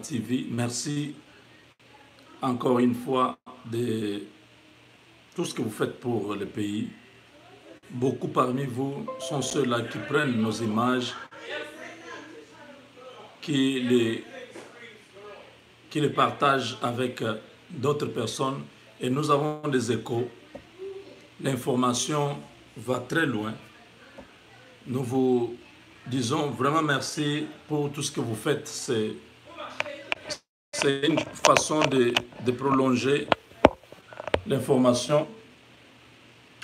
TV. Merci encore une fois de tout ce que vous faites pour le pays. Beaucoup parmi vous sont ceux-là qui prennent nos images, qui les partagent avec d'autres personnes et nous avons des échos. L'information va très loin. Nous vous disons vraiment merci pour tout ce que vous faites. C'est une façon de prolonger l'information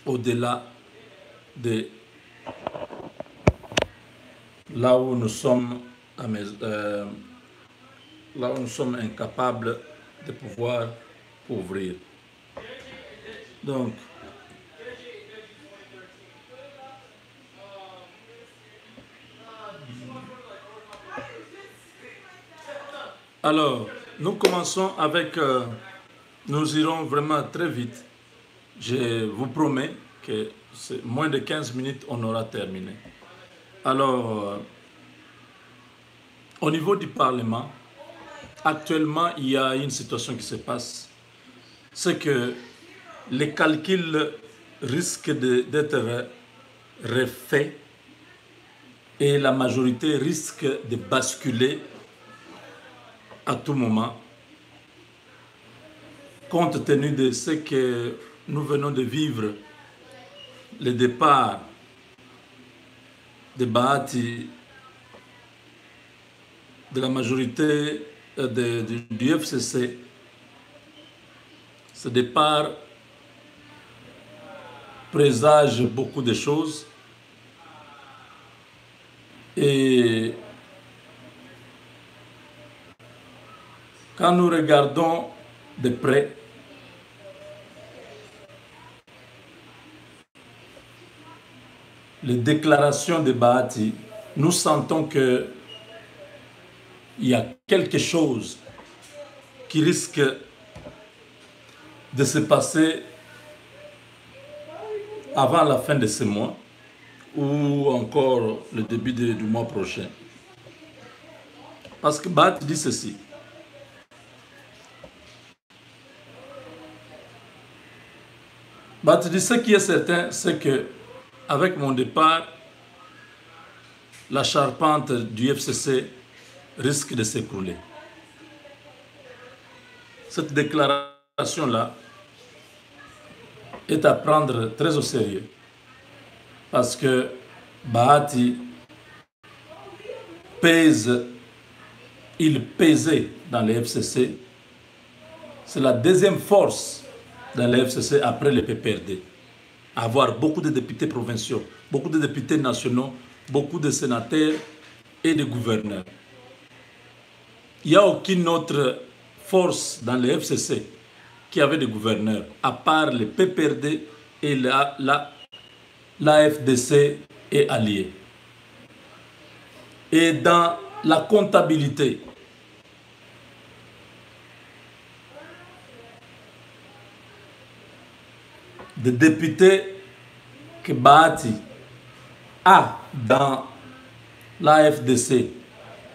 au-delà de là où nous sommes, là où nous sommes incapables de pouvoir couvrir. Donc, alors, nous commençons avec, nous irons vraiment très vite. Je vous promets que c'est moins de 15 minutes, on aura terminé. Alors, au niveau du Parlement, actuellement, il y a une situation qui se passe. C'est que les calculs risquent d'être refaits et la majorité risque de basculer à tout moment, compte tenu de ce que nous venons de vivre, le départ de Bahati, de la majorité du FCC. Ce départ présage beaucoup de choses et quand nous regardons de près, les déclarations de Bahati, nous sentons qu'il y a quelque chose qui risque de se passer avant la fin de ce mois ou encore le début du mois prochain. Parce que Bahati dit ceci. Bahati dit ce qui est certain, c'est que avec mon départ, la charpente du FCC risque de s'écrouler. Cette déclaration-là est à prendre très au sérieux parce que Bahati il pesait dans le FCC. C'est la deuxième force dans le FCC après le PPRD. Avoir beaucoup de députés provinciaux, beaucoup de députés nationaux, beaucoup de sénateurs et de gouverneurs. Il n'y a aucune autre force dans le FCC qui avait des gouverneurs, à part le PPRD et l'AFDC et alliés. Et dans la comptabilité, des députés que Bahati a dans l'AFDC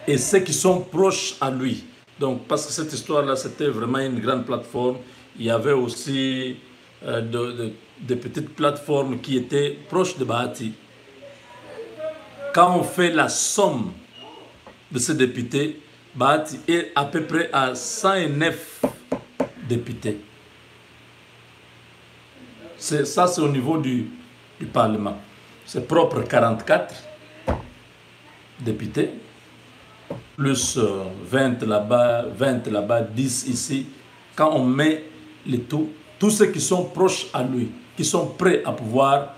et ceux qui sont proches à lui. Donc, parce que cette histoire-là, c'était vraiment une grande plateforme. Il y avait aussi des petites plateformes qui étaient proches de Bahati. Quand on fait la somme de ces députés, Bahati est à peu près à 109 députés. Ça, c'est au niveau du Parlement. C'est propre 44 députés, plus 20 là-bas, 10 ici. Quand on met les tout, tous ceux qui sont proches à lui, qui sont prêts à pouvoir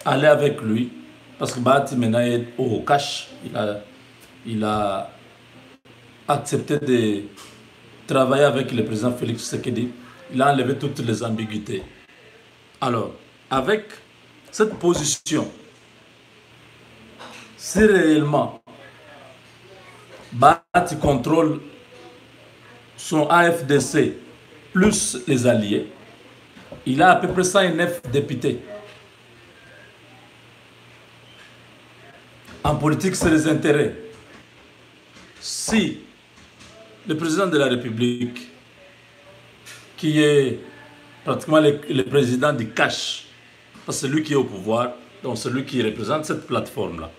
aller avec lui, parce que Bahati maintenant est au cash, il a accepté de travailler avec le président Félix Tshisekedi. Il a enlevé toutes les ambiguïtés. Alors, avec cette position, si réellement Bahati contrôle son AFDC plus les alliés, il a à peu près 109 députés. En politique, c'est les intérêts. si le président de la République, qui est pratiquement le président du cash, parce que c'est lui qui est au pouvoir, donc c'est lui qui représente cette plateforme-là,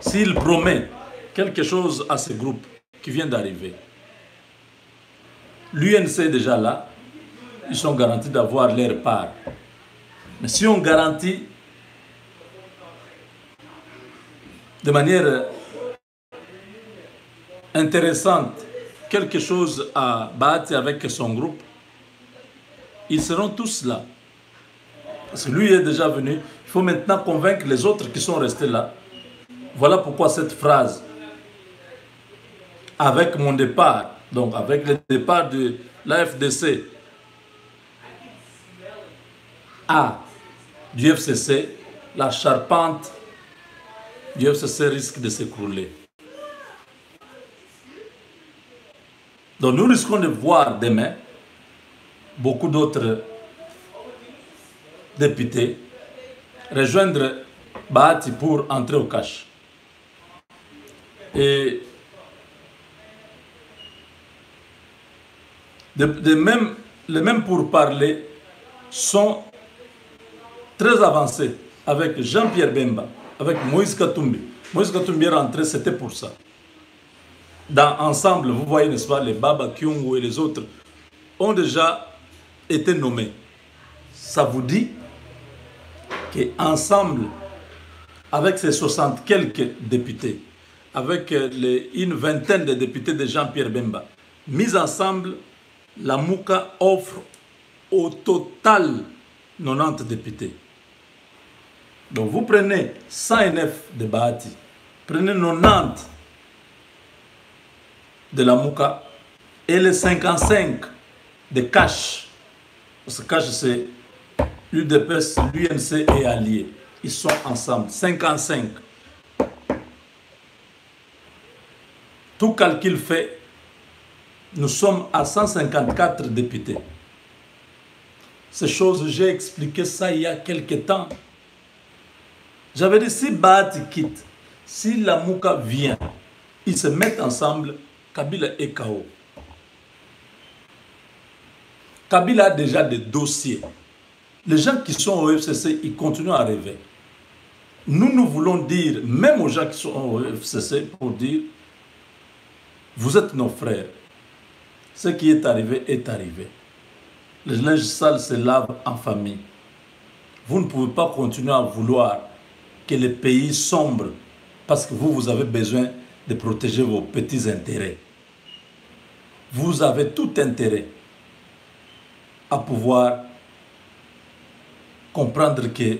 s'il promet quelque chose à ce groupe qui vient d'arriver, l'UNC est déjà là, ils sont garantis d'avoir leur part. Mais si on garantit de manière intéressante quelque chose à Bahati avec son groupe, ils seront tous là. Parce que lui est déjà venu. Il faut maintenant convaincre les autres qui sont restés là. Voilà pourquoi cette phrase, avec mon départ, donc avec le départ de l'AFDC à du FCC, la charpente du FCC risque de s'écrouler. Donc nous risquons de voir demain beaucoup d'autres députés rejoindre Bahati pour entrer au cash. Et les mêmes pourparlers sont très avancés avec Jean-Pierre Bemba, avec Moïse Katumbi. Moïse Katumbi est rentré, c'était pour ça. Dans Ensemble, vous voyez, n'est-ce pas, les Baba Kyungu et les autres ont déjà été nommés. Ça vous dit qu'ensemble, avec ces 60 quelques députés, avec une vingtaine de députés de Jean-Pierre Bemba, mis ensemble, la Mouka offre au total 90 députés. Donc vous prenez 109 de Bahati, prenez 90 de la Mouka et les 55 de Cash. Parce que Cash, c'est l'UDPS, l'UNC et Alliés. Ils sont ensemble, 55. Tout calcul fait, nous sommes à 154 députés. Ces choses, j'ai expliqué ça il y a quelques temps. J'avais dit, si Bahati quitte, si la Mouka vient, ils se mettent ensemble, Kabila est KO. Kabila a déjà des dossiers. Les gens qui sont au FCC, ils continuent à rêver. Nous voulons dire, même aux gens qui sont au FCC, pour dire, vous êtes nos frères. Ce qui est arrivé est arrivé. Le linge sale se lave en famille. Vous ne pouvez pas continuer à vouloir que le pays sombre parce que vous avez besoin de protéger vos petits intérêts. Vous avez tout intérêt à pouvoir comprendre que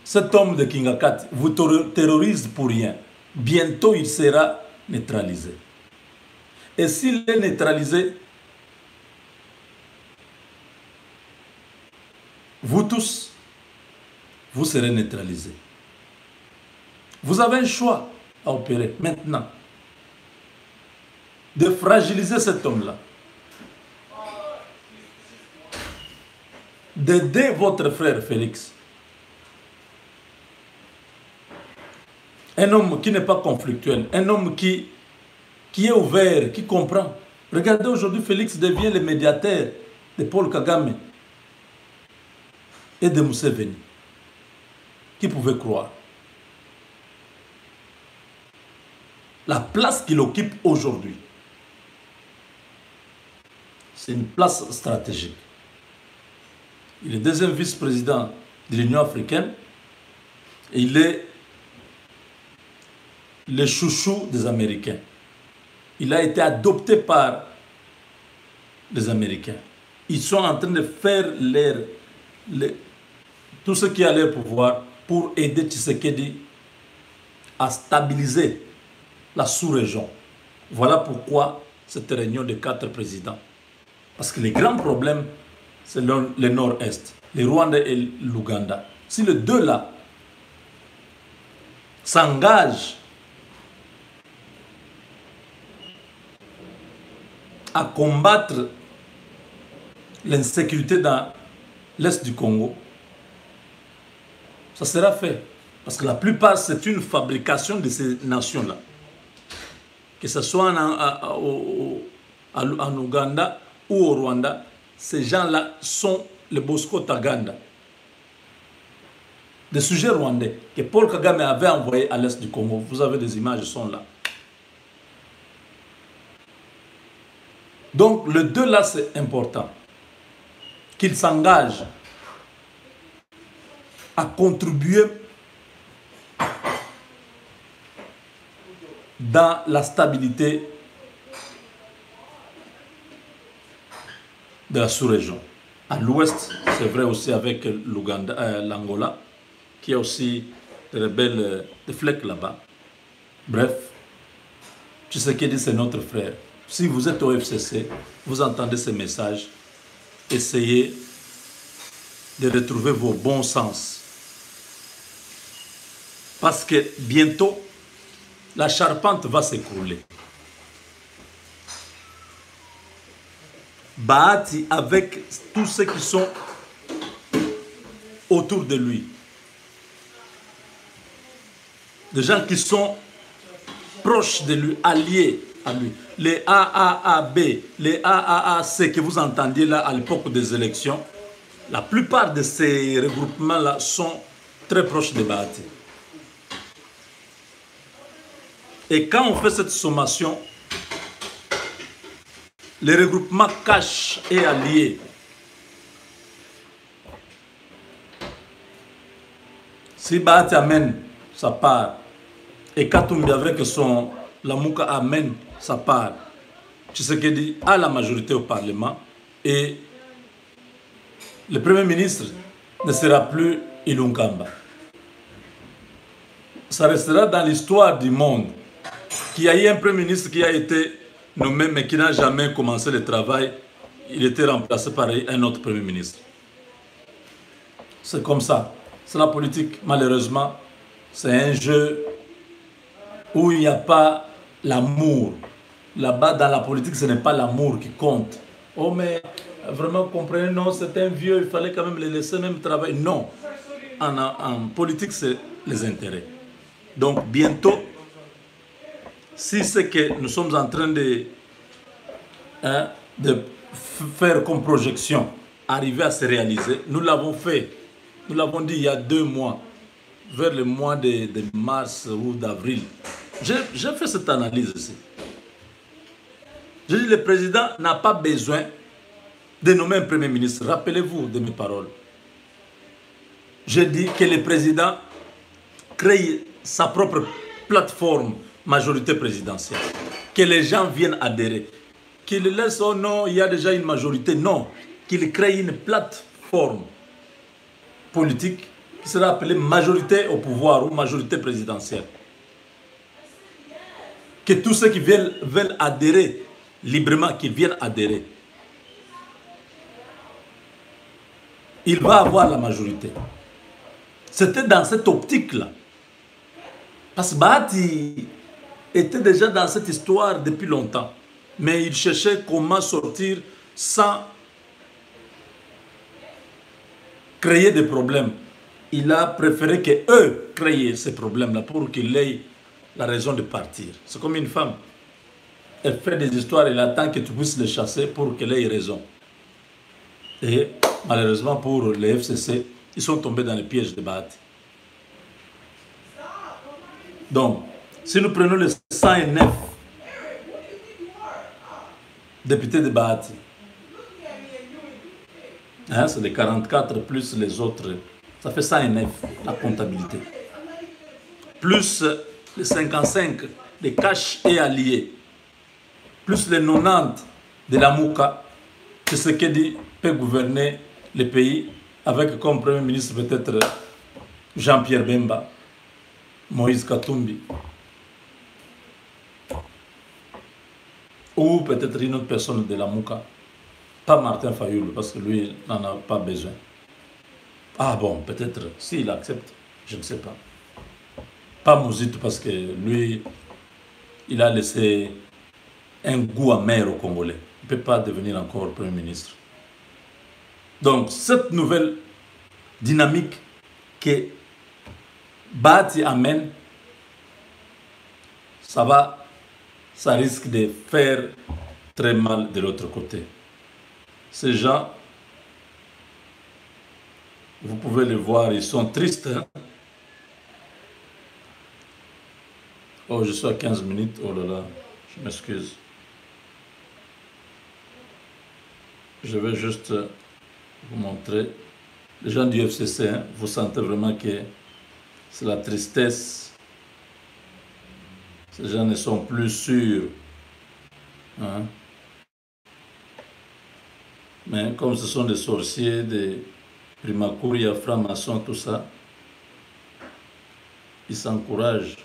cet homme de Kingakati vous terrorise pour rien. Bientôt, il sera neutralisé. Et s'il est neutralisé, vous tous, vous serez neutralisés. Vous avez un choix à opérer maintenant. De fragiliser cet homme-là. D'aider votre frère Félix. Un homme qui n'est pas conflictuel. Un homme qui est ouvert, qui comprend. Regardez, aujourd'hui, Félix devient le médiateur de Paul Kagame et de Museveni. Qui pouvait croire? La place qu'il occupe aujourd'hui, c'est une place stratégique. Il est deuxième vice-président de l'Union africaine et il est le chouchou des Américains. Il a été adopté par les Américains. Ils sont en train de faire tout ce qui est à leur pouvoir pour aider Tshisekedi à stabiliser la sous-région. Voilà pourquoi cette réunion de 4 présidents. Parce que les grands problèmes, c'est le nord-est, le Rwanda et l'Ouganda. Si les deux là s'engagent à combattre l'insécurité dans l'est du Congo, ça sera fait. Parce que la plupart, c'est une fabrication de ces nations-là. que ce soit en Ouganda ou au Rwanda, ces gens-là sont les Bosco Taganda. Des sujets rwandais que Paul Kagame avait envoyés à l'est du Congo. Vous avez des images, sont là. Donc, le deux là, c'est important. Qu'il s'engage à contribuer dans la stabilité de la sous-région. À l'ouest, c'est vrai aussi avec l'Angola, qui a aussi des rebelles, des flecs là-bas. Bref, Tshisekedi, c'est notre frère. Si vous êtes au FCC, vous entendez ces messages, essayez de retrouver vos bons sens. Parce que bientôt, la charpente va s'écrouler. Bahati, avec tous ceux qui sont autour de lui, des gens qui sont proches de lui, alliés à lui, les AAAB, les AAAC que vous entendiez là à l'époque des élections, la plupart de ces regroupements-là sont très proches de Bahati. Et quand on fait cette sommation, les regroupements cachent et alliés si Bahati amène sa part et Katumbi avec son Lamuka amène sa part, Tshisekedi a la majorité au Parlement et le Premier ministre ne sera plus Ilunkamba. Ça restera dans l'histoire du monde qu'il y a eu un Premier ministre qui a été nommé mais qui n'a jamais commencé le travail. Il était remplacé par un autre Premier ministre. C'est comme ça. C'est la politique, malheureusement. C'est un jeu où il n'y a pas l'amour. Là-bas, dans la politique, ce n'est pas l'amour qui compte. Oh, mais vraiment, comprenez, non, c'est un vieux, il fallait quand même le laisser même travailler. Non. En politique, c'est les intérêts. Donc, bientôt, si c'est que nous sommes en train de faire comme projection, arriver à se réaliser, nous l'avons fait. Nous l'avons dit il y a 2 mois, vers le mois de mars ou d'avril. J'ai fait cette analyse ici. Je dis le président n'a pas besoin de nommer un Premier ministre. Rappelez-vous de mes paroles. Je dis que le président crée sa propre plateforme majorité présidentielle. Que les gens viennent adhérer. Qu'il laisse, oh non, il y a déjà une majorité. Non, qu'il crée une plateforme politique qui sera appelée majorité au pouvoir ou majorité présidentielle. Que tous ceux qui veulent adhérer librement, qui viennent adhérer, il va avoir la majorité. C'était dans cette optique-là. Parce que Bahati était déjà dans cette histoire depuis longtemps. Mais il cherchait comment sortir sans créer des problèmes. Il a préféré qu'eux créent ces problèmes-là pour qu'il ait la raison de partir. C'est comme une femme. Elle fait des histoires, elle attend que tu puisses les chasser pour qu'elle ait raison. Et malheureusement pour les FCC, ils sont tombés dans les pièges de Bahati. Donc, si nous prenons les 109 députés de Bahati, hein, c'est les 44 plus les autres, ça fait 109 la comptabilité. Plus les 55 de Cash et Alliés, plus les 90 de la Mouka, Tshisekedi peut gouverner le pays avec comme Premier ministre peut-être Jean-Pierre Bemba, Moïse Katumbi, ou peut-être une autre personne de la Mouka, pas Martin Fayoulou, parce que lui n'en a pas besoin. Ah bon, peut-être, s'il accepte, je ne sais pas. Pas Mouzit, parce que lui, il a laissé un goût amer au Congolais. Il ne peut pas devenir encore Premier ministre. Donc, cette nouvelle dynamique que Bahati amène, ça va ça risque de faire très mal de l'autre côté. Ces gens, vous pouvez les voir, ils sont tristes. Hein? Oh, je suis à 15 minutes. Oh là là, je m'excuse. Je vais juste vous montrer. Les gens du FCC, hein, vous sentez vraiment que c'est la tristesse. Ces gens ne sont plus sûrs. Hein? Mais comme ce sont des sorciers, des primacuria, francs-maçons, tout ça, ils s'encouragent.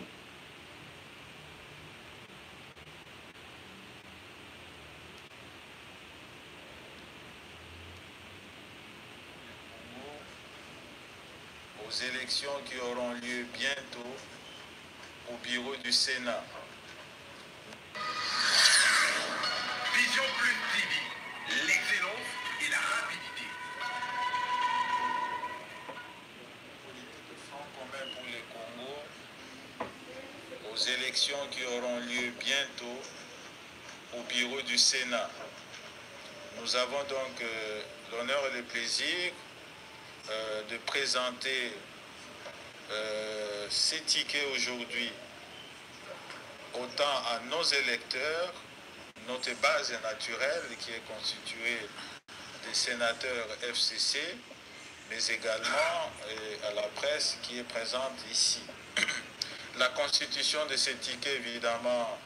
Aux élections qui auront lieu bientôt au bureau du Sénat. Vision Plus TV, l'excellence et la rapidité. Politique de Front commun pour le Congo, aux élections qui auront lieu bientôt au bureau du Sénat. Nous avons donc l'honneur et le plaisir de présenter ces tickets aujourd'hui autant à nos électeurs, notre base naturelle qui est constituée des sénateurs FCC, mais également à la presse qui est présente ici. La constitution de ces tickets, évidemment,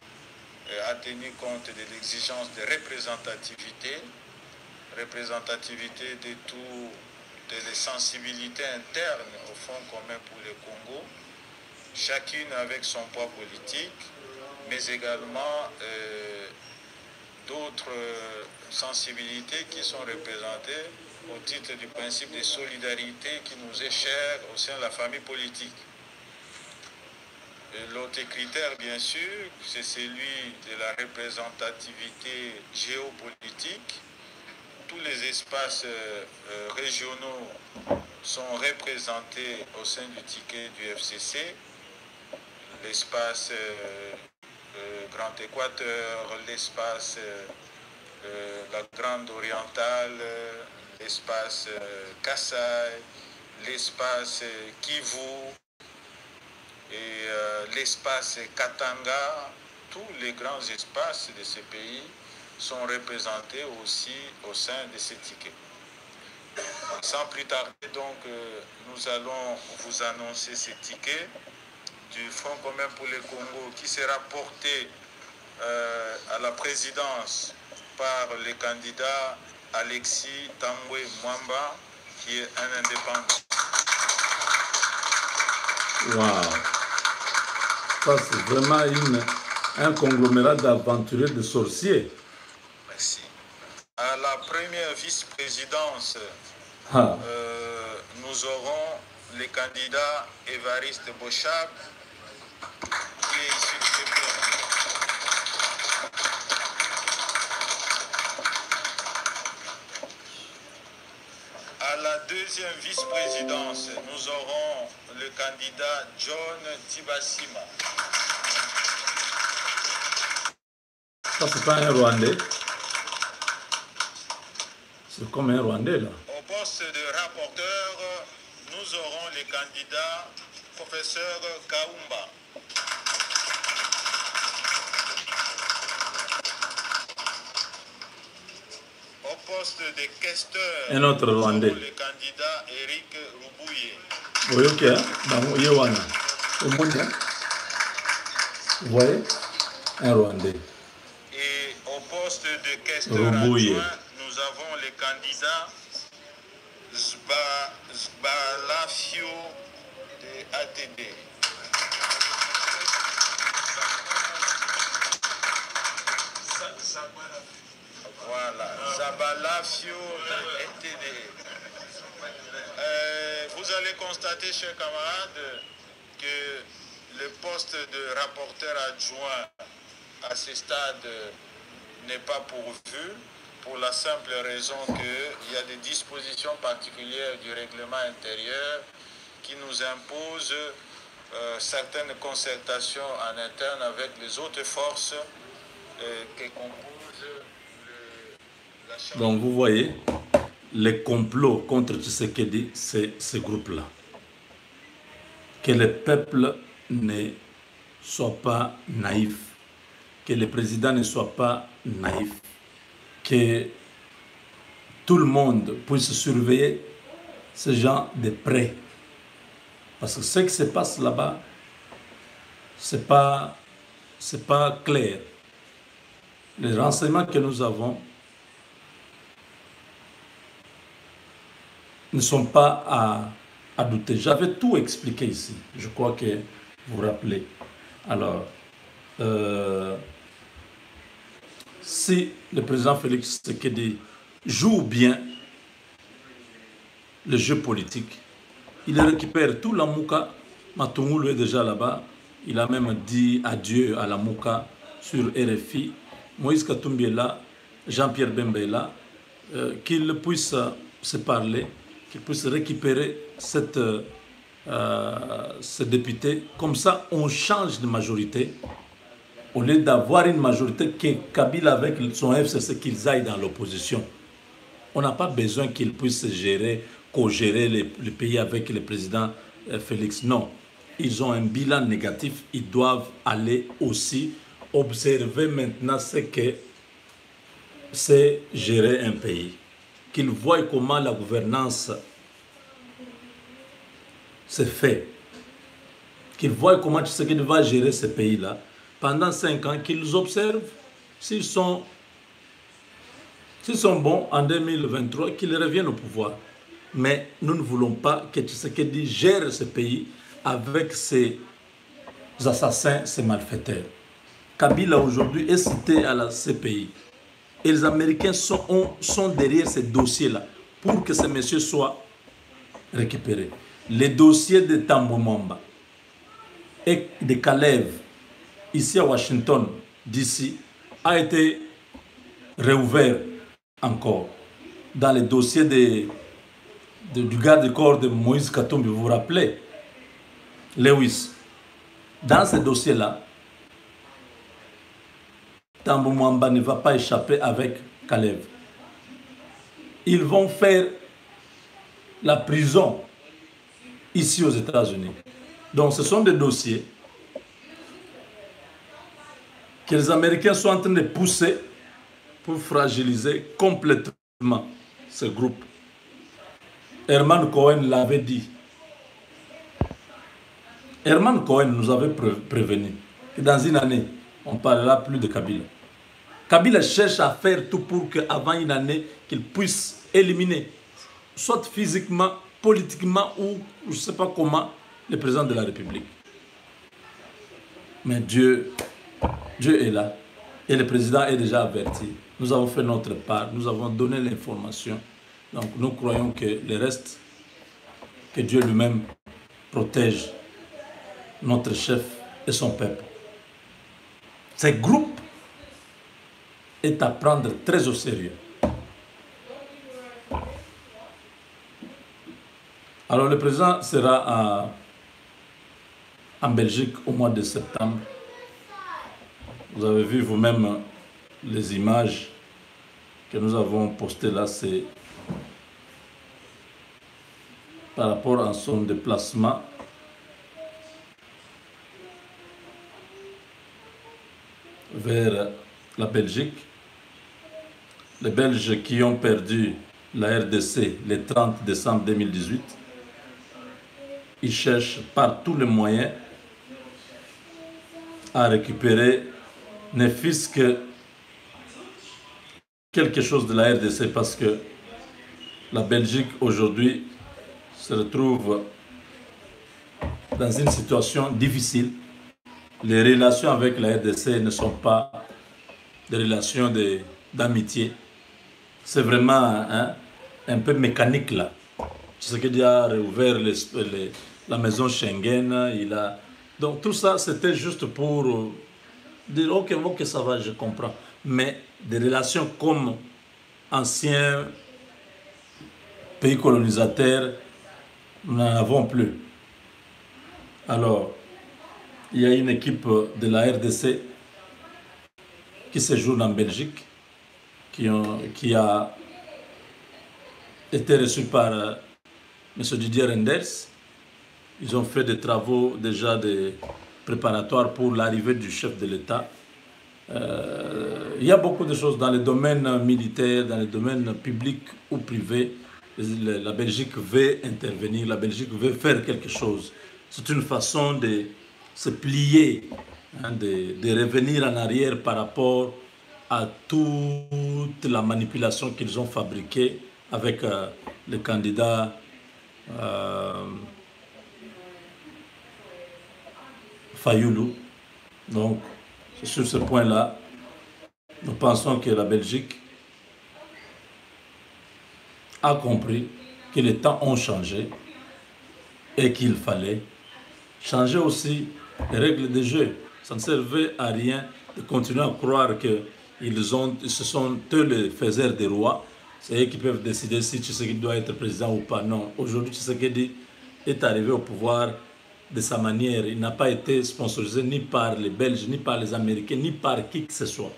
a tenu compte de l'exigence de représentativité de toutes les sensibilités internes au Front commun pour le Congo, chacune avec son poids politique, mais également d'autres sensibilités qui sont représentées au titre du principe de solidarité qui nous est cher au sein de la famille politique. L'autre critère, bien sûr, c'est celui de la représentativité géopolitique. Tous les espaces régionaux sont représentés au sein du ticket du FCC. L'espace Grand Équateur, l'espace la Grande Orientale, l'espace Kassai, l'espace Kivu et l'espace Katanga. Tous les grands espaces de ce pays sont représentés aussi au sein de ces tickets. Sans plus tarder, donc, nous allons vous annoncer ces tickets du Front commun pour le Congo qui sera porté à la présidence par le candidat Alexis Tambwe Mwamba, qui est un indépendant. Waouh! Ça, c'est vraiment un conglomérat d'aventuriers, de sorciers. Merci. À la première vice-présidence, nous aurons le candidat Évariste Bochab, qui est issu de ce pays. À la deuxième vice-présidence, nous aurons le candidat John Tibasima. Ça, c'est pas un Rwandais. C'est comme un Rwandais, là. Au poste de rapporteur, nous aurons le candidat professeur Kaumba. Au poste de questeur, Un autre nous aurons Rwandais. le candidat Eric Rubouye. Oui, ok. Dans Yewana. Au monde, hein? Vous voyez? Un Rwandais. Et au poste de questeur Rubouye. adjoint, nous avons le candidat Zbalafio de ATD. Voilà, Zabalafio de ATD. Vous allez constater, chers camarades, que le poste de rapporteur adjoint à ce stade n'est pas pourvu, pour la simple raison qu'il y a des dispositions particulières du règlement intérieur qui nous imposent certaines concertations en interne avec les autres forces que compose la Chambre. Donc vous voyez, les complots contre Tshisekedi, c'est ce groupe-là. Que le peuple ne soit pas naïf, que le président ne soit pas naïf, que tout le monde puisse surveiller ces gens de près. Parce que ce qui se passe là-bas, c'est pas clair. Les renseignements que nous avons ne sont pas à douter. J'avais tout expliqué ici. Je crois que vous vous rappelez. Alors, si le président Félix Tshisekedi joue bien le jeu politique, il récupère tout la Mouka. Matungulu est déjà là-bas. Il a même dit adieu à la Mouka sur RFI. Moïse Katumbi est là, Jean-Pierre Bemba est là, qu'ils puissent se parler, qu'ils puissent récupérer ce député. Comme ça, on change de majorité. Au lieu d'avoir une majorité qui est Kabila avec son FCC, qu'ils aillent dans l'opposition. On n'a pas besoin qu'ils puissent gérer, co-gérer le pays avec le président Félix. Non, ils ont un bilan négatif. Ils doivent aller aussi observer maintenant ce que c'est gérer un pays. Qu'ils voient comment la gouvernance se fait. Qu'ils voient comment Tshisekedi va gérer ce pays-là. Pendant 5 ans, qu'ils observent s'ils sont bons en 2023, qu'ils reviennent au pouvoir. Mais nous ne voulons pas que Tshisekedi gère ce pays avec ses assassins, ses malfaiteurs. Kabila aujourd'hui est cité à la CPI. Et les Américains sont derrière ces dossiers-là pour que ces messieurs soient récupérés. Les dossiers de Tambo Mwamba et de Kalev, ici à Washington, d'ici, a été réouvert encore. Dans les dossiers du garde corps de Moïse Katumbi, vous vous rappelez, Lewis. Dans ces dossiers-là, Tambo Mwamba ne va pas échapper avec Kalev. Ils vont faire la prison ici aux États-Unis. Donc ce sont des dossiers que les Américains sont en train de pousser pour fragiliser complètement ce groupe. Herman Cohen l'avait dit. Herman Cohen nous avait prévenu que dans une année, on ne parlera plus de Kabila. Kabila cherche à faire tout pour qu'avant une année, qu'il puisse éliminer, soit physiquement, politiquement ou je ne sais pas comment, le président de la République. Mais Dieu est là et le président est déjà averti. Nous avons fait notre part, nous avons donné l'information. Donc nous croyons que le reste, que Dieu lui-même protège notre chef et son peuple. Ce groupe est à prendre très au sérieux. Alors le président sera en Belgique au mois de septembre. Vous avez vu vous-même les images que nous avons postées là, c'est par rapport à son déplacement vers la Belgique. Les Belges qui ont perdu la RDC le 30 décembre 2018, ils cherchent par tous les moyens à récupérer ne fût-ce que quelque chose de la RDC parce que la Belgique aujourd'hui se retrouve dans une situation difficile. Les relations avec la RDC ne sont pas des relations d'amitié. C'est vraiment un peu mécanique là. Tshisekedi a réouvert la maison Schengen. Donc tout ça, c'était juste pour dire ok, ça va, je comprends. Mais des relations comme anciens pays colonisateurs, nous n'en avons plus. Alors, il y a une équipe de la RDC qui séjourne en Belgique, qui a été reçu par M. Didier Reynders. Ils ont fait des travaux déjà préparatoires pour l'arrivée du chef de l'État. Il y a beaucoup de choses dans le domaine militaire, dans le domaine public ou privé. La Belgique veut intervenir, la Belgique veut faire quelque chose. C'est une façon de se plier, hein, de revenir en arrière par rapport à toute la manipulation qu'ils ont fabriquée avec le candidat Fayoulou. Donc, sur ce point-là, nous pensons que la Belgique a compris que les temps ont changé et qu'il fallait changer aussi les règles de jeu. Ça ne servait à rien de continuer à croire que ce sont eux les faiseurs des rois. C'est eux qui peuvent décider si Tshisekedi doit être président ou pas. Non, aujourd'hui Tshisekedi est arrivé au pouvoir de sa manière. Il n'a pas été sponsorisé ni par les Belges, ni par les Américains, ni par qui que ce soit.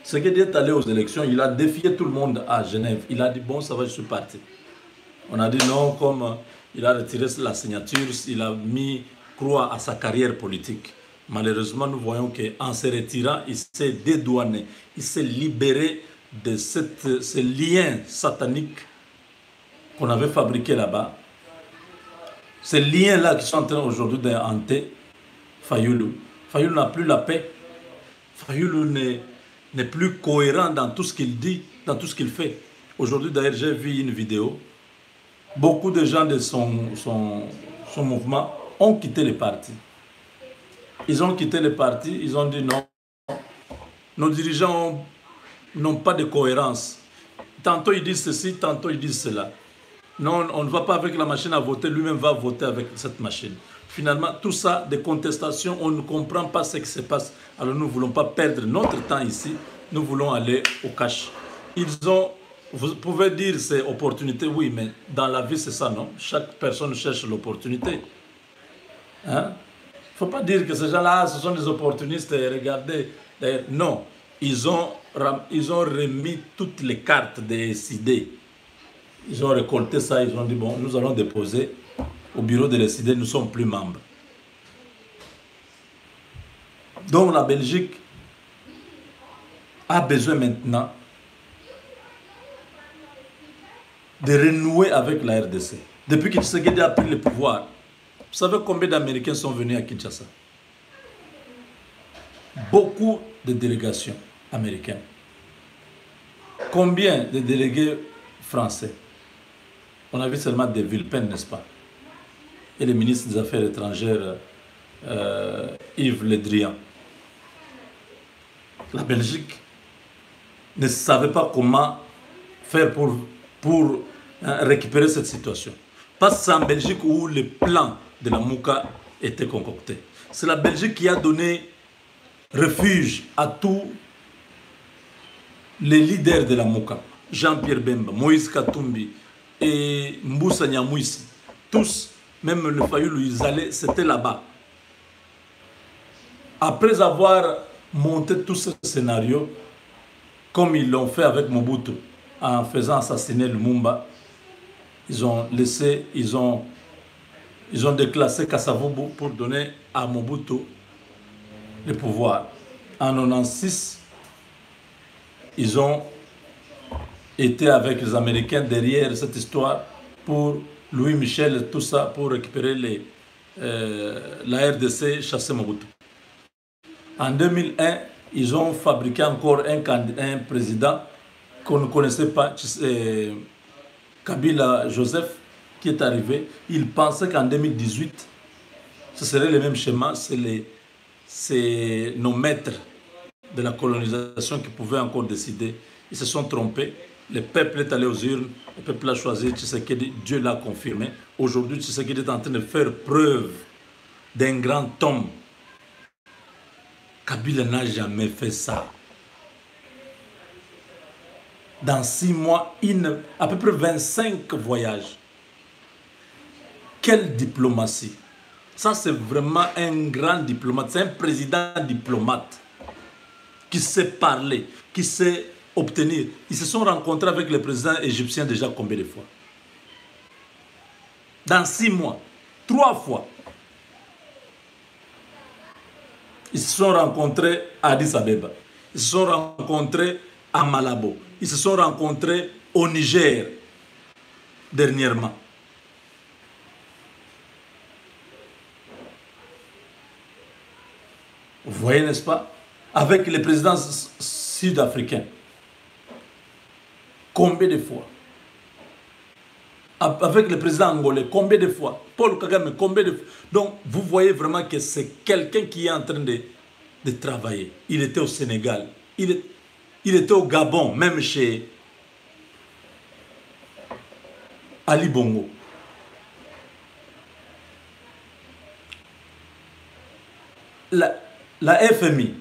Tshisekedi est allé aux élections, il a défié tout le monde à Genève. Il a dit bon, ça va, je suis parti. On a dit non, comme il a retiré la signature, il a mis croix à sa carrière politique. Malheureusement, nous voyons qu'en se retirant, il s'est dédouané, il s'est libéré de ce lien satanique qu'on avait fabriqué là-bas. Ces liens-là qui sont en train aujourd'hui de hanter Fayoulou. Fayoulou n'a plus la paix. Fayoulou n'est plus cohérent dans tout ce qu'il dit, dans tout ce qu'il fait. Aujourd'hui, d'ailleurs, j'ai vu une vidéo. Beaucoup de gens de son mouvement ont quitté le parti. Ils ont quitté le parti, ils ont dit non. Nos dirigeants n'ont pas de cohérence. Tantôt ils disent ceci, tantôt ils disent cela. Non, on ne va pas avec la machine à voter, lui-même va voter avec cette machine. Finalement, tout ça, des contestations, on ne comprend pas ce qui se passe. Alors nous ne voulons pas perdre notre temps ici, nous voulons aller au cash. Vous pouvez dire c'est opportunité, oui, mais dans la vie c'est ça, non? Chaque personne cherche l'opportunité. Hein? Il ne faut pas dire que ces gens-là, ce sont des opportunistes, regardez. Non, ils ont remis toutes les cartes des idées. Ils ont récolté ça, ils ont dit, bon, nous allons déposer au bureau de l'ESID, nous ne sommes plus membres. Donc la Belgique a besoin maintenant de renouer avec la RDC. Depuis que Tshisekedi a pris le pouvoir, vous savez combien d'Américains sont venus à Kinshasa? Beaucoup de délégations américaines. Combien de délégués français? On a vu seulement des Villepin, n'est-ce pas? Et le ministre des Affaires étrangères, Yves Le Drian. La Belgique ne savait pas comment faire pour récupérer cette situation. Parce que c'est en Belgique où le plan de la Mouka était concocté. C'est la Belgique qui a donné refuge à tous les leaders de la Mouka. Jean-Pierre Bemba, Moïse Katumbi et Mboussa Nyamouissi. Tous, même le Fayoulou, ils allaient, c'était là-bas. Après avoir monté tout ce scénario, comme ils l'ont fait avec Mobutu, en faisant assassiner Lumumba, ils ont déclassé Kasavubu pour donner à Mobutu le pouvoir. En 1996, ils ont été avec les Américains derrière cette histoire pour Louis Michel et tout ça, pour récupérer la RDC, chasser Mobutu. En 2001, ils ont fabriqué encore un président qu'on ne connaissait pas, Kabila Joseph, qui est arrivé. Il pensait qu'en 2018, ce serait le même schéma, c'est nos maîtres de la colonisation qui pouvaient encore décider. Ils se sont trompés. Le peuple est allé aux urnes, le peuple a choisi Tshisekedi, Dieu l'a confirmé. Aujourd'hui, Tshisekedi est en train de faire preuve d'un grand homme. Kabila n'a jamais fait ça. Dans 6 mois, à peu près 25 voyages. Quelle diplomatie! Ça, c'est vraiment un grand diplomate. C'est un président diplomate. qui sait parler, qui sait obtenir. Ils se sont rencontrés avec le président égyptien déjà combien de fois? Dans 6 mois, 3 fois. Ils se sont rencontrés à Addis Abeba. Ils se sont rencontrés à Malabo. Ils se sont rencontrés au Niger dernièrement. Vous voyez, n'est-ce pas? Avec les présidents sud-africains. Combien de fois? Avec le président angolais, combien de fois? Paul Kagame, combien de fois? Donc, vous voyez vraiment que c'est quelqu'un qui est en train de travailler. Il était au Sénégal. Il était au Gabon, même chez Ali Bongo. La FMI,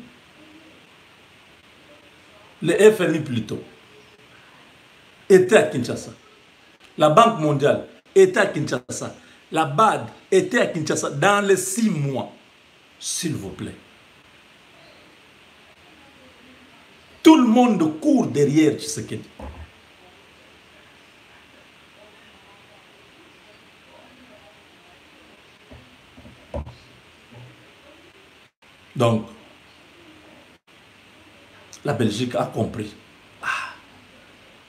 le FMI plutôt, était à Kinshasa. La Banque mondiale était à Kinshasa. La BAD était à Kinshasa dans les 6 mois. S'il vous plaît. Tout le monde court derrière Tshisekedi. Donc, la Belgique a compris. Ah,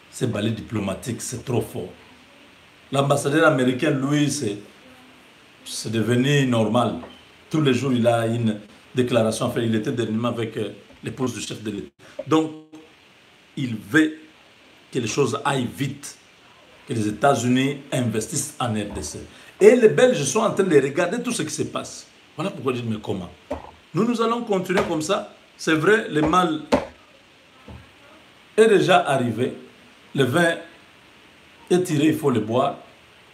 ces balais diplomatiques, c'est trop fort. L'ambassadeur américain, lui, c'est devenu normal. Tous les jours, il a une déclaration à faire. Il était dernièrement avec l'épouse du chef de l'État. Donc, il veut que les choses aillent vite, que les États-Unis investissent en RDC. Et les Belges sont en train de regarder tout ce qui se passe. Voilà pourquoi je dis, mais comment? Nous allons continuer comme ça. C'est vrai, le mal est déjà arrivé. Le vin est tiré, il faut le boire.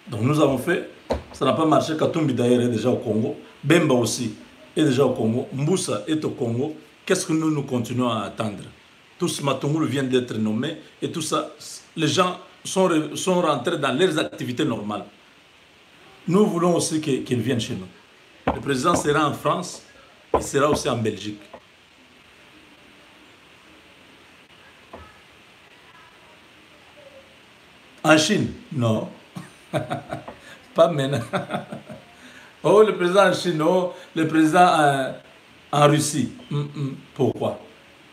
Donc nous avons fait. Ça n'a pas marché. Katumbi d'ailleurs est déjà au Congo. Bemba aussi est déjà au Congo. Mboussa est au Congo. Qu'est-ce que nous continuons à attendre? Tous Matungulu vient d'être nommé. Et tout ça, les gens sont rentrés dans leurs activités normales. Nous voulons aussi qu'ils viennent chez nous. Le président sera en France. Il sera aussi en Belgique. En Chine? Non. Pas maintenant. Oh, le président en Chine, oh, le président en Russie. Pourquoi?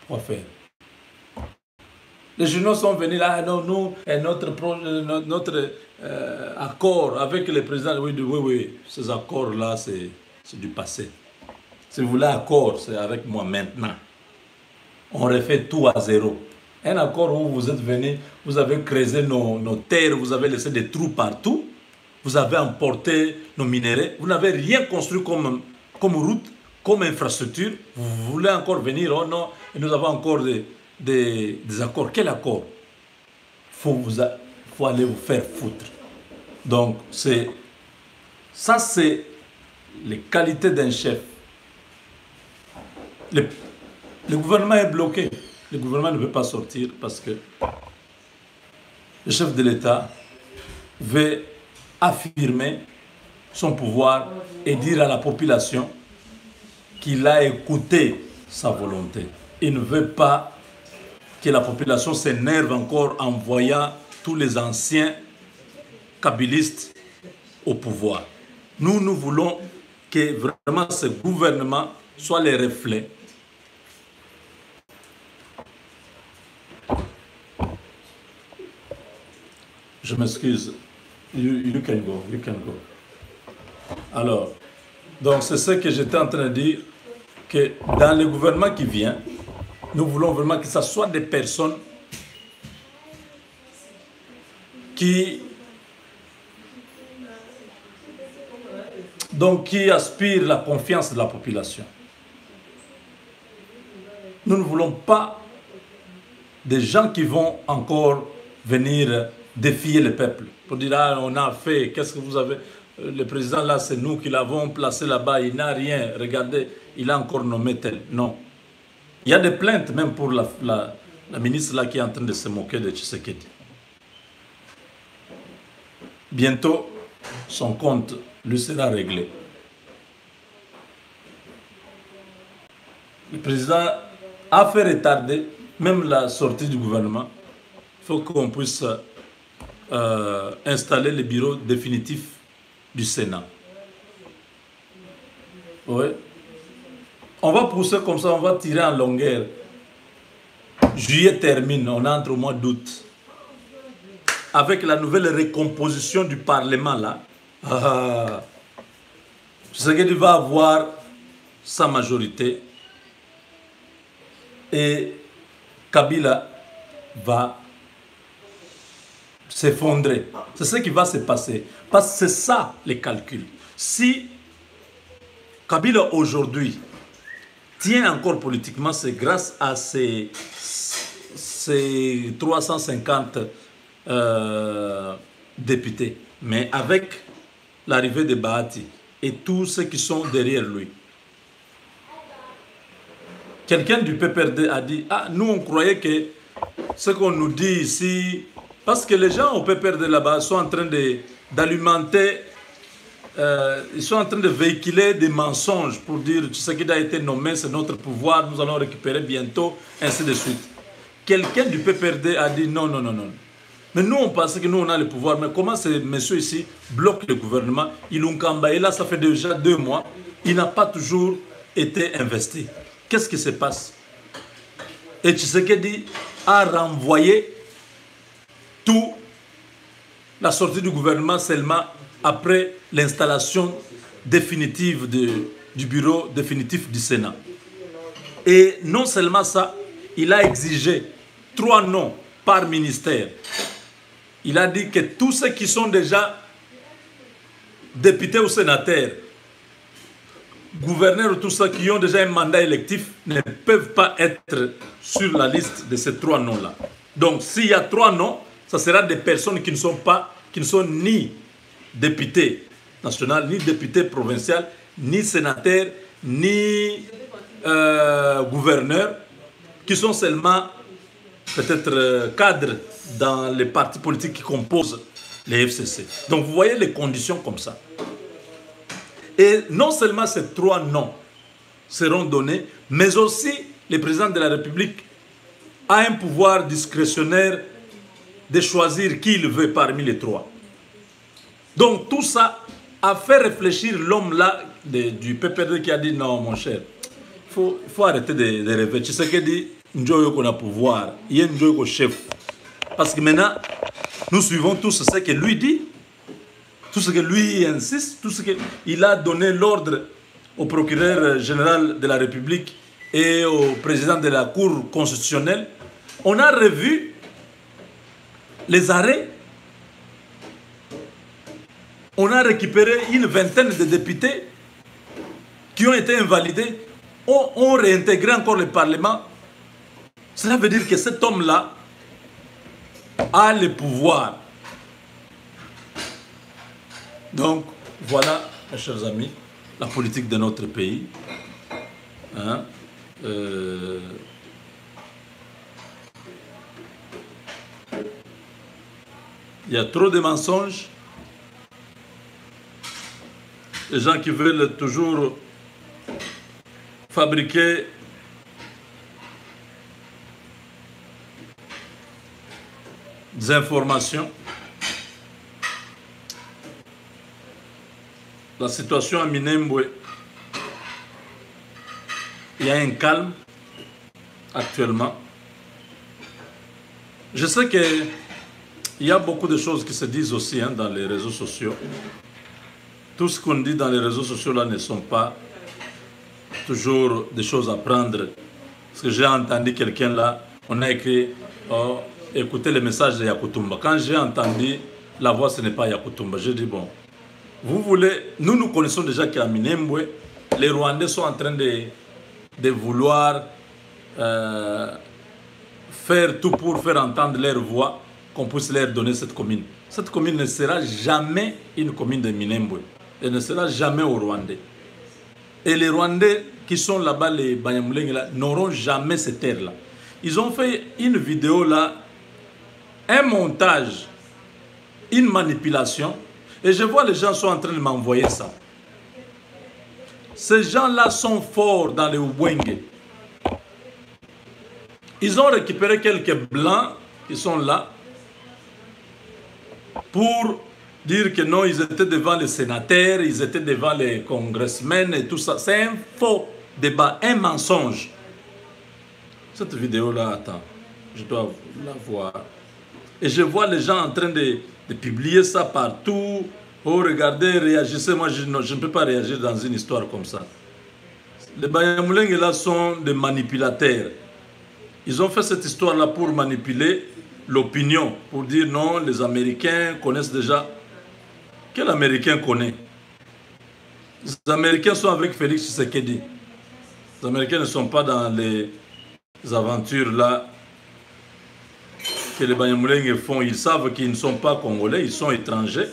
Pourquoi faire? Les Chinois sont venus là, non, nous, notre accord avec le président, oui, ces accords-là, c'est du passé. Si vous voulez accord, c'est avec moi maintenant. On refait tout à zéro. Un accord où vous êtes venus, vous avez creusé nos terres, vous avez laissé des trous partout, vous avez emporté nos minéraux, vous n'avez rien construit comme route, comme infrastructure. Vous voulez encore venir, oh non, et nous avons encore des accords. Quel accord? Faut aller vous faire foutre. Donc, ça c'est les qualités d'un chef. Le gouvernement est bloqué. Le gouvernement ne peut pas sortir parce que le chef de l'État veut affirmer son pouvoir et dire à la population qu'il a écouté sa volonté. Il ne veut pas que la population s'énerve encore en voyant tous les anciens kabylistes au pouvoir. Nous voulons que vraiment ce gouvernement soit les reflets Je m'excuse. You can go. Alors, donc c'est ce que j'étais en train de dire, que dans le gouvernement qui vient, nous voulons vraiment que ce soit des personnes qui aspirent la confiance de la population. Nous ne voulons pas des gens qui vont encore venir défier le peuple. Pour dire, ah, on a fait, qu'est-ce que vous avez... Le président là, c'est nous qui l'avons placé là-bas, il n'a rien. Regardez, il a encore nommé tel. Non. Il y a des plaintes même pour la ministre là qui est en train de se moquer de Tshisekedi. Bientôt, son compte lui sera réglé. Le président a fait retarder même la sortie du gouvernement. Il faut qu'on puisse installer le bureau définitif du Sénat. Oui. On va pousser comme ça, on va tirer en longueur. Juillet termine, on entre au mois d'août. Avec la nouvelle recomposition du Parlement là, Tshisekedi va avoir sa majorité et Kabila va s'effondrer. C'est ce qui va se passer. Parce que c'est ça les calculs. Si Kabila aujourd'hui tient encore politiquement, c'est grâce à ces 350 députés. Mais avec l'arrivée de Bahati et tous ceux qui sont derrière lui, quelqu'un du PPRD a dit, ah, nous on croyait que ce qu'on nous dit ici, parce que les gens au PPRD là-bas sont en train d'alimenter, ils sont en train de véhiculer des mensonges pour dire, tu sais qu'il a été nommé, c'est notre pouvoir, nous allons récupérer bientôt, ainsi de suite. Quelqu'un du PPRD a dit non, non, non, non. Mais nous, on pensait que nous, on a le pouvoir. Mais comment ces messieurs ici bloquent le gouvernement? Ils l'ont cambaillé. Là, ça fait déjà 2 mois. Il n'a pas toujours été investi. Qu'est-ce qui se passe? Et Tshisekedi a renvoyé tout, la sortie du gouvernement seulement après l'installation définitive du bureau définitif du Sénat. Et non seulement ça, il a exigé 3 noms par ministère. Il a dit que tous ceux qui sont déjà députés ou sénateurs, gouverneurs ou tous ceux qui ont déjà un mandat électif ne peuvent pas être sur la liste de ces 3 noms-là. Donc, s'il y a 3 noms, ça sera des personnes qui ne sont ni députés nationaux, ni députés provinciaux, ni sénateurs, ni gouverneurs, qui sont seulement peut-être cadres dans les partis politiques qui composent les FCC. Donc vous voyez les conditions comme ça. Et non seulement ces 3 noms seront donnés, mais aussi le président de la République a un pouvoir discrétionnaire de choisir qui il veut parmi les 3. Donc tout ça a fait réfléchir l'homme là du PPRD qui a dit non mon cher, il faut arrêter de rêver. Tu sais qu'il dit Njoyo qu'on a pouvoir, il y a Njoyo qu'on chef. Parce que maintenant, nous suivons tout ce que lui dit, tout ce que lui insiste, tout ce qu'il a donné l'ordre au procureur général de la République et au président de la Cour constitutionnelle. On a revu les arrêts. On a récupéré une vingtaine de députés qui ont été invalidés, ont réintégré encore le Parlement. Cela veut dire que cet homme-là a le pouvoir. Donc, voilà, mes chers amis, la politique de notre pays. Hein? Il y a trop de mensonges. Les gens qui veulent toujours fabriquer des informations. La situation à Minembwe, il y a un calme actuellement. Je sais qu'il y a beaucoup de choses qui se disent aussi dans les réseaux sociaux. Tout ce qu'on dit dans les réseaux sociaux là ne sont pas toujours des choses à prendre. Parce que j'ai entendu quelqu'un là, on a écrit oh, écoutez le message de Yakutumba. Quand j'ai entendu la voix, ce n'est pas Yakutumba. J'ai dit bon, vous voulez, nous connaissons déjà qu'à Minembwe, les Rwandais sont en train de vouloir faire tout pour faire entendre leur voix, qu'on puisse leur donner cette commune. Cette commune ne sera jamais une commune de Minembwe. Elle ne sera jamais au Rwandais. Et les Rwandais qui sont là-bas, les Banyamulenge là, n'auront jamais cette terre-là. Ils ont fait une vidéo là, un montage, une manipulation. Et je vois les gens sont en train de m'envoyer ça. Ces gens-là sont forts dans les Ubwenge. Ils ont récupéré quelques blancs qui sont là pour dire que non, ils étaient devant les sénateurs, ils étaient devant les congressmen et tout ça. C'est un faux débat, un mensonge. Cette vidéo-là, attends, je dois la voir. Et je vois les gens en train de publier ça partout. Oh, regardez, réagissez. Moi, je ne peux pas réagir dans une histoire comme ça. Les Banyamulenge là sont des manipulateurs. Ils ont fait cette histoire-là pour manipuler l'opinion, pour dire non, les Américains connaissent déjà. Quel Américain connaît? Les Américains sont avec Félix Tshisekedi. Les Américains ne sont pas dans les aventures là que les Banyamulenge font. Ils savent qu'ils ne sont pas congolais, ils sont étrangers.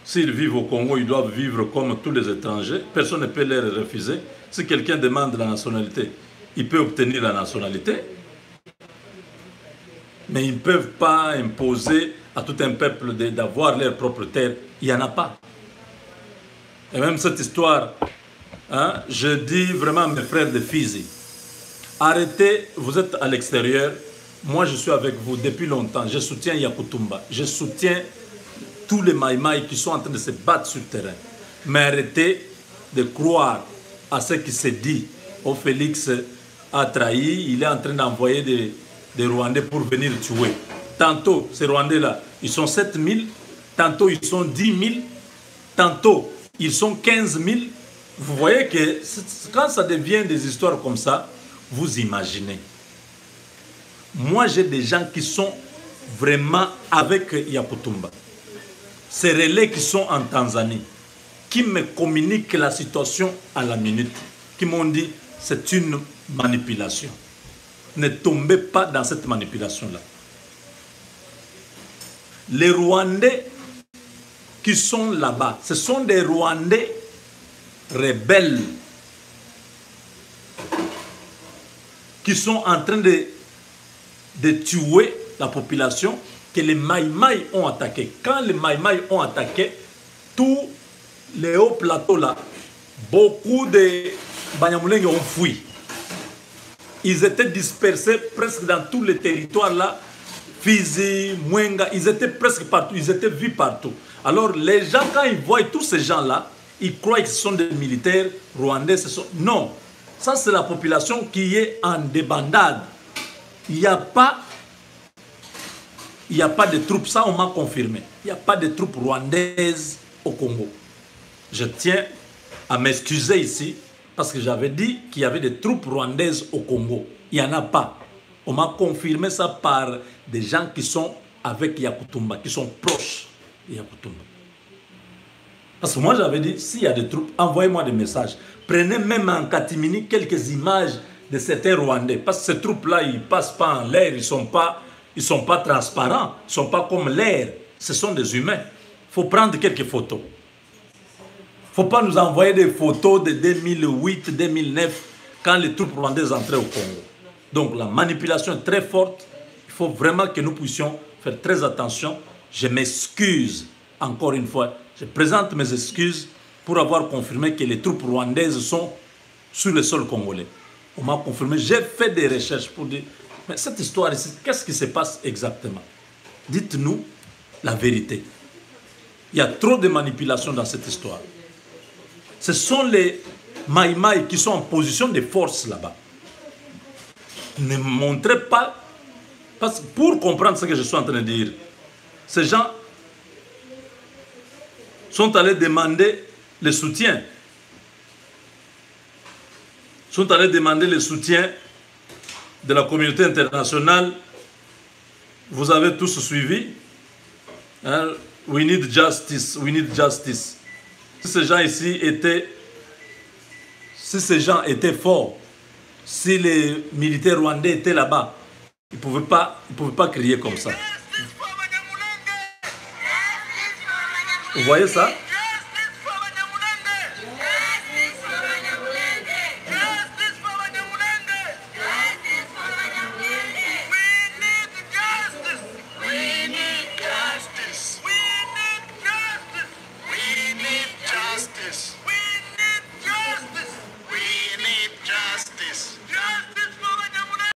S'ils vivent au Congo, ils doivent vivre comme tous les étrangers. Personne ne peut leur refuser. Si quelqu'un demande la nationalité, il peut obtenir la nationalité. Mais ils ne peuvent pas imposer à tout un peuple d'avoir leur propre terre. Il n'y en a pas. Et même cette histoire, hein, je dis vraiment à mes frères de Fizi, arrêtez, vous êtes à l'extérieur, moi je suis avec vous depuis longtemps, je soutiens Yakutumba, je soutiens tous les Maïmaï qui sont en train de se battre sur le terrain. Mais arrêtez de croire à ce qui se dit. Oh, Félix a trahi, il est en train d'envoyer des Rwandais pour venir tuer. Tantôt, ces Rwandais-là, ils sont 7 000, tantôt ils sont 10 000, tantôt ils sont 15 000. Vous voyez que quand ça devient des histoires comme ça, vous imaginez. Moi, j'ai des gens qui sont vraiment avec Yakutumba. Ces relais qui sont en Tanzanie, qui me communiquent la situation à la minute, qui m'ont dit c'est une manipulation. Ne tombez pas dans cette manipulation-là. Les Rwandais qui sont là-bas, ce sont des Rwandais rebelles qui sont en train de tuer la population que les Maïmaï ont attaqué. Quand les Maïmaï ont attaqué, tous les hauts plateaux là, beaucoup de Banyamulenge ont fui. Ils étaient dispersés presque dans tous les territoires là, Fizi, Mwenga, ils étaient presque partout, ils étaient vus partout. Alors les gens, quand ils voient tous ces gens-là, ils croient que ce sont des militaires rwandais. Non, ça c'est la population qui est en débandade. Il n'y a pas de troupes, ça on m'a confirmé. Il n'y a pas de troupes rwandaises au Congo. Je tiens à m'excuser ici parce que j'avais dit qu'il y avait des troupes rwandaises au Congo. Il n'y en a pas. On m'a confirmé ça par des gens qui sont avec Yakutumba, qui sont proches de Yakutumba. Parce que moi j'avais dit, s'il y a des troupes, envoyez-moi des messages. Prenez même en catimini quelques images de certains Rwandais. Parce que ces troupes-là, ils ne passent pas en l'air, ils ne sont pas transparents, ils ne sont pas comme l'air. Ce sont des humains. Il faut prendre quelques photos. Il ne faut pas nous envoyer des photos de 2008, 2009, quand les troupes rwandaises entraient au Congo. Donc la manipulation est très forte. Il faut vraiment que nous puissions faire très attention. Je m'excuse encore une fois. Je présente mes excuses pour avoir confirmé que les troupes rwandaises sont sur le sol congolais. On m'a confirmé. J'ai fait des recherches pour dire, mais cette histoire ici, qu'est-ce qui se passe exactement? Dites-nous la vérité. Il y a trop de manipulation dans cette histoire. Ce sont les Maïmaï qui sont en position de force là-bas. Ne montrez pas, parce que pour comprendre ce que je suis en train de dire, ces gens sont allés demander le soutien. Sont allés demander le soutien de la communauté internationale. Vous avez tous suivi. Hein? We need justice, we need justice. Si ces gens ici étaient, si ces gens étaient forts, si les militaires rwandais étaient là-bas, ils ne pouvaient pas crier comme ça. Vous voyez ça?